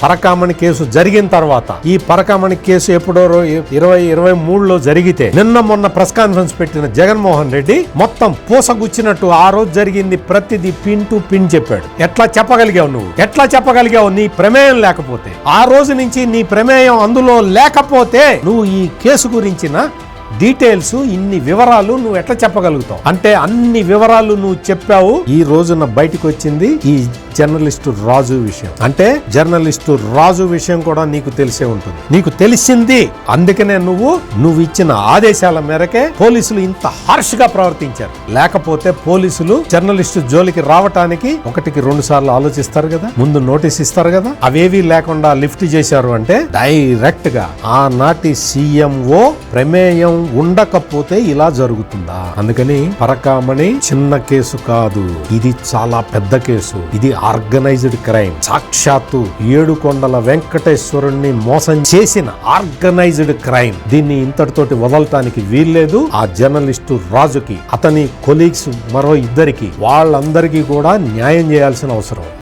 Parakamani case జరిగిన తర్వాత ఈ పరకామణి కేసు ఎప్పుడో 2023లో జరిగితే నిన్న మొన్న ప్రెస్ కాన్ఫరెన్స్ పెట్టిన జగన్మోహన్ రెడ్డి మొత్తం పూసగుచ్చినట్టు ఆ రోజు జరిగింది ప్రతిదీ పిన్ టు పిన్ చెప్పాడు. ఎట్లా చెప్పగలిగావు నీ ప్రమేయం లేకపోతే? ఆ రోజు నుంచి నీ ప్రమేయం అందులో లేకపోతే నువ్వు ఈ కేసు గురించిన డీటెయిల్స్ ఇన్ని వివరాలు నువ్వు ఎట్లా చెప్పగలుగుతావు? అంటే అన్ని వివరాలు నువ్వు చెప్పావు. ఈ రోజున బయటకు వచ్చింది ఈ జర్నలిస్టు రాజు విషయం. అంటే జర్నలిస్టు రాజు విషయం కూడా నీకు తెలిసే ఉంటుంది. నీకు తెలిసింది అందుకనే నువ్వు ఇచ్చిన ఆదేశాల మేరకే పోలీసులు ఇంత హార్ష్ గా ప్రవర్తించారు. లేకపోతే పోలీసులు జర్నలిస్టు జోలికి రావటానికి 1-2 సార్లు ఆలోచిస్తారు కదా, ముందు నోటీస్ ఇస్తారు కదా. అవేవీ లేకుండా లిఫ్ట్ చేశారు అంటే డైరెక్ట్ గా ఆనాటి సీఎంఓ ప్రమేయం ఉండకపోతే ఇలా జరుగుతుందా? అందుకని పరకామణి చిన్న కేసు కాదు, ఇది చాలా పెద్ద కేసు. ఇది ఆర్గనైజ్డ్ క్రైమ్. సాక్షాత్తు ఏడుకొండల వెంకటేశ్వరుణ్ణి మోసం చేసిన ఆర్గనైజ్డ్ క్రైమ్. దీన్ని ఇంతటితోటి వదలటానికి వీల్లేదు. ఆ జర్నలిస్టు రాజుకి, అతని కొలీగ్స్ మరో 2 వాళ్ళందరికీ కూడా న్యాయం చేయాల్సిన అవసరం.